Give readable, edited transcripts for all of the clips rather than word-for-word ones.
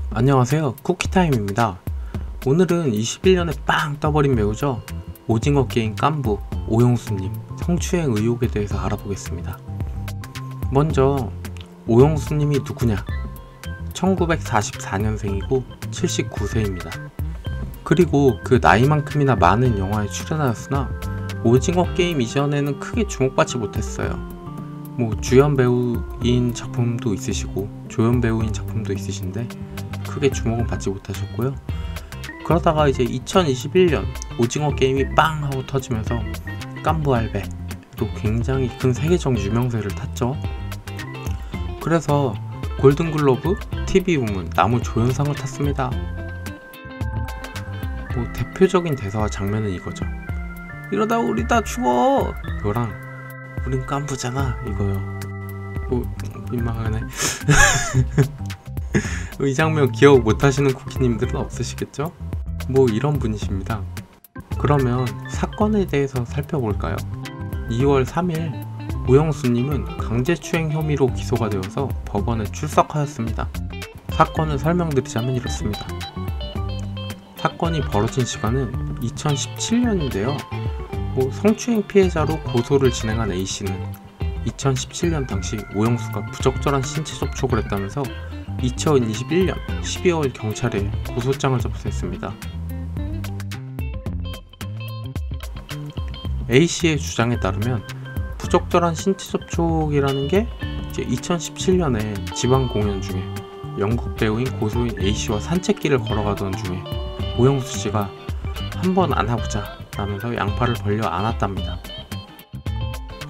안녕하세요, 쿠키타임입니다. 오늘은 21년에 빵 떠버린 배우죠. 오징어 게임 깐부 오영수님 성추행 의혹에 대해서 알아보겠습니다. 먼저 오영수님이 누구냐? 1944년생이고 79세입니다. 그리고 그 나이만큼이나 많은 영화에 출연하였으나 오징어 게임 이전에는 크게 주목받지 못했어요. 주연 배우인 작품도 있으시고 조연 배우인 작품도 있으신데 크게 주목은 받지 못하셨고요. 그러다가 이제 2021년 오징어 게임이 빵 하고 터지면서 깐부알베로 굉장히 큰 세계적 유명세를 탔죠. 그래서 골든글로브, TV우먼, 나무조연상을 탔습니다. 대표적인 대사와 장면은 이거죠. 이러다 우리 다 죽어! 이거랑 우린 깐부잖아 이거요. 민망하네. 이 장면 기억 못하시는 쿠키님들은 없으시겠죠? 이런 분이십니다. 그러면 사건에 대해서 살펴볼까요? 2월 3일 오영수님은 강제추행 혐의로 기소가 되어서 법원에 출석하였습니다. 사건을 설명드리자면 이렇습니다. 사건이 벌어진 시간은 2017년인데요. 성추행 피해자로 고소를 진행한 A씨는 2017년 당시 오영수가 부적절한 신체 접촉을 했다면서 2021년 12월 경찰에 고소장을 접수했습니다. A씨의 주장에 따르면 부적절한 신체 접촉이라는 게 이제 2017년에 지방 공연 중에 연극 배우인 고소인 A씨와 산책길을 걸어가던 중에 오영수씨가 한번 안아보자 라면서 양팔을 벌려 안았답니다.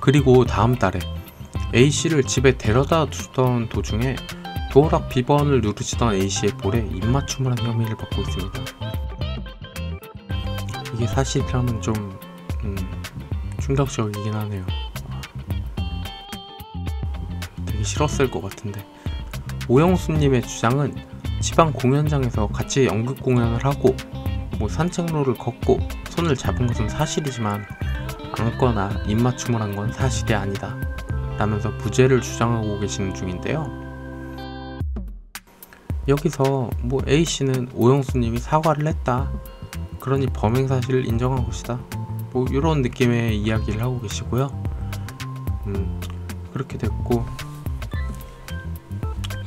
그리고 다음 달에 A씨를 집에 데려다 주던 도중에 도어락 비번을 누르시던 A씨의 볼에 입맞춤을 한 혐의를 받고 있습니다. 이게 사실이라면 좀 충격적이긴 하네요. 되게 싫었을 것 같은데. 오영수님의 주장은 지방 공연장에서 같이 연극 공연을 하고 산책로를 걷고 손을 잡은 것은 사실이지만 안거나 입맞춤을 한 건 사실이 아니다 라면서 무죄를 주장하고 계시는 중인데요. 여기서 A씨는 오영수님이 사과를 했다, 그러니 범행 사실을 인정한 것이다, 이런 느낌의 이야기를 하고 계시고요. 그렇게 됐고,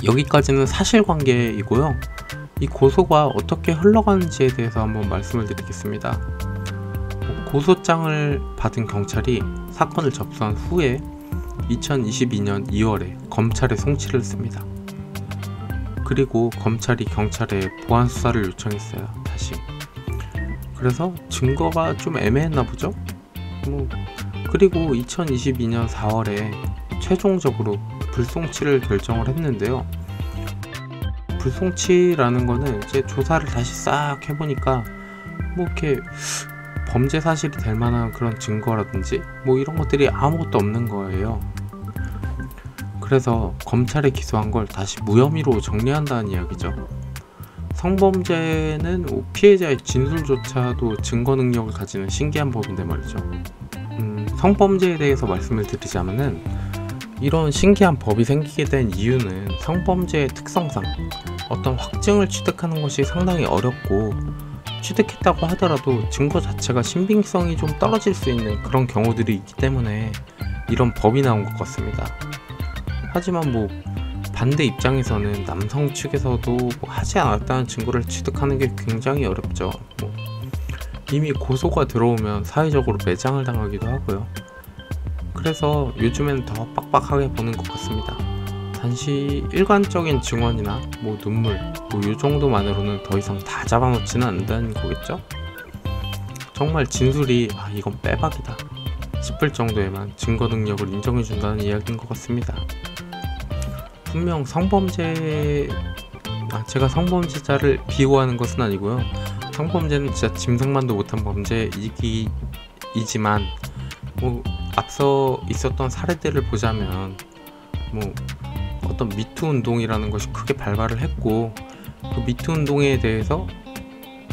여기까지는 사실관계이고요. 이 고소가 어떻게 흘러가는지에 대해서 한번 말씀을 드리겠습니다. 고소장을 받은 경찰이 사건을 접수한 후에 2022년 2월에 검찰에 송치를 했습니다. 그리고 검찰이 경찰에 보안수사를 요청했어요. 다시. 그래서 증거가 좀 애매했나 보죠? 그리고 2022년 4월에 최종적으로 불송치를 결정을 했는데요. 불송치라는 거는 이제 조사를 다시 싹 해보니까 이렇게 범죄 사실이 될 만한 그런 증거라든지 이런 것들이 아무것도 없는 거예요. 그래서 검찰에 기소한 걸 다시 무혐의로 정리한다는 이야기죠. 성범죄는 피해자의 진술조차도 증거 능력을 가지는 신기한 법인데 말이죠. 성범죄에 대해서 말씀을 드리자면은 이런 신기한 법이 생기게 된 이유는 성범죄의 특성상 어떤 확증을 취득하는 것이 상당히 어렵고, 취득했다고 하더라도 증거 자체가 신빙성이 좀 떨어질 수 있는 그런 경우들이 있기 때문에 이런 법이 나온 것 같습니다. 하지만 반대 입장에서는 남성 측에서도 하지 않았다는 증거를 취득하는 게 굉장히 어렵죠. 이미 고소가 들어오면 사회적으로 매장을 당하기도 하고요. 그래서 요즘엔 더 빡빡하게 보는 것 같습니다. 단지 일관적인 증언이나 눈물 요 정도만으로는 더 이상 다 잡아놓지는 않는다는 거겠죠? 정말 진술이 이건 빼박이다 싶을 정도에만 증거 능력을 인정해준다는 이야기인 것 같습니다. 분명 제가 성범죄자를 비호하는 것은 아니고요. 성범죄는 진짜 짐승만도 못한 범죄이지만 앞서 있었던 사례들을 보자면 어떤 미투 운동이라는 것이 크게 발발을 했고, 그 미투 운동에 대해서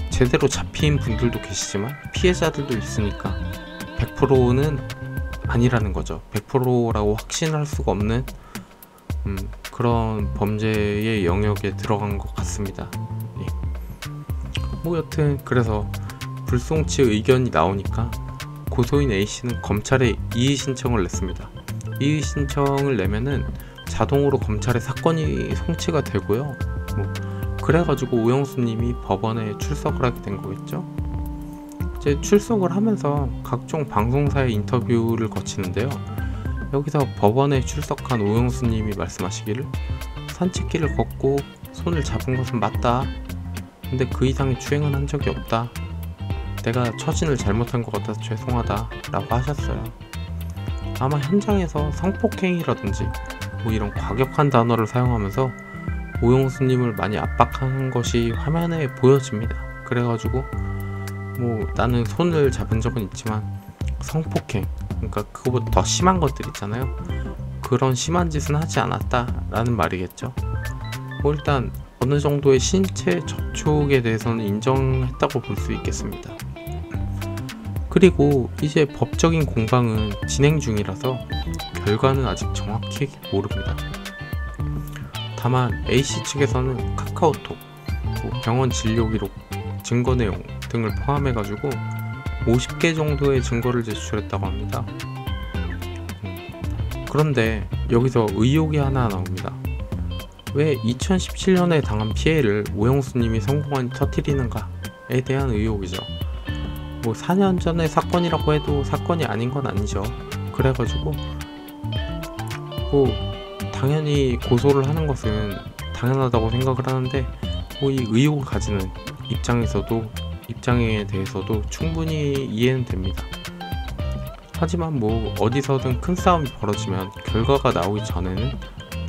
제대로 잡힌 분들도 계시지만 피해자들도 있으니까 100%는 아니라는 거죠. 100%라고 확신할 수가 없는 그런 범죄의 영역에 들어간 것 같습니다. 예. 뭐 여튼 그래서 불송치 의견이 나오니까 고소인 A씨는 검찰에 이의 신청을 냈습니다. 이의 신청을 내면은 자동으로 검찰에 사건이 송치가 되고요. 뭐 그래가지고 오영수님이 법원에 출석을 하게 된 거겠죠. 이제 출석을 하면서 각종 방송사의 인터뷰를 거치는데요. 여기서 법원에 출석한 오영수님이 말씀하시기를 산책길을 걷고 손을 잡은 것은 맞다. 근데 그 이상의 추행은 한 적이 없다. 내가 처신을 잘못한 것 같아서 죄송하다 라고 하셨어요. 아마 현장에서 성폭행이라든지 뭐 이런 과격한 단어를 사용하면서 오영수님을 많이 압박한 것이 화면에 보여집니다. 그래가지고 뭐 나는 손을 잡은 적은 있지만 성폭행, 그러니까 그거보다 더 심한 것들 있잖아요. 그런 심한 짓은 하지 않았다 라는 말이겠죠. 뭐 일단 어느 정도의 신체 접촉에 대해서는 인정했다고 볼 수 있겠습니다. 그리고 이제 법적인 공방은 진행 중이라서 결과는 아직 정확히 모릅니다. 다만 A씨 측에서는 카카오톡, 병원 진료 기록, 증거 내용 등을 포함해가지고 50개 정도의 증거를 제출했다고 합니다. 그런데 여기서 의혹이 하나 나옵니다. 왜 2017년에 당한 피해를 오영수님이 성공하니 터뜨리는가에 대한 의혹이죠. 뭐 4년 전의 사건이라고 해도 사건이 아닌 건 아니죠. 그래가지고 뭐 당연히 고소를 하는 것은 당연하다고 생각을 하는데 뭐 이 의혹을 가지는 입장에 대해서도 충분히 이해는 됩니다. 하지만 뭐 어디서든 큰 싸움이 벌어지면 결과가 나오기 전에는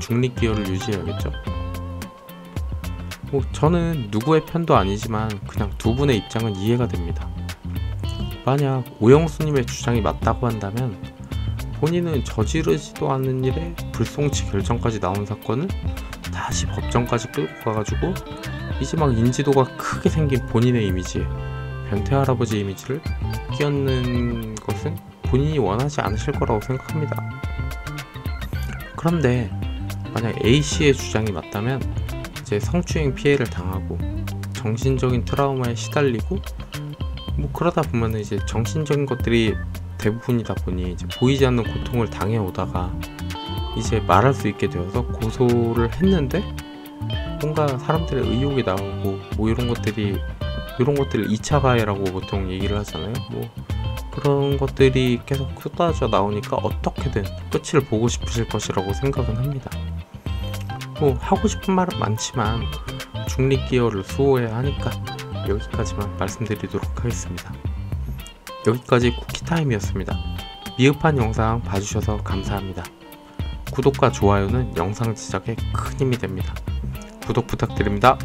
중립기여를 유지해야겠죠. 뭐 저는 누구의 편도 아니지만 그냥 두 분의 입장은 이해가 됩니다. 만약 오영수님의 주장이 맞다고 한다면 본인은 저지르지도 않는 일에 불송치 결정까지 나온 사건을 다시 법정까지 끌고 가가지고 이제 막 인지도가 크게 생긴 본인의 이미지에 변태 할아버지 이미지를 끼얹는 것은 본인이 원하지 않으실 거라고 생각합니다. 그런데 만약 A씨의 주장이 맞다면 이제 성추행 피해를 당하고 정신적인 트라우마에 시달리고 뭐 그러다 보면 이제 정신적인 것들이 대부분이다 보니 이제 보이지 않는 고통을 당해오다가 이제 말할 수 있게 되어서 고소를 했는데 뭔가 사람들의 의혹이 나오고 뭐 이런 것들을 2차 가해라고 보통 얘기를 하잖아요. 뭐 그런 것들이 계속 쏟아져 나오니까 어떻게든 끝을 보고 싶으실 것이라고 생각은 합니다. 뭐 하고 싶은 말은 많지만 중립기여를 수호해야 하니까 여기까지만 말씀드리도록 하겠습니다. 여기까지 쿠키타임이었습니다. 미흡한 영상 봐주셔서 감사합니다. 구독과 좋아요는 영상 제작에 큰 힘이 됩니다. 구독 부탁드립니다.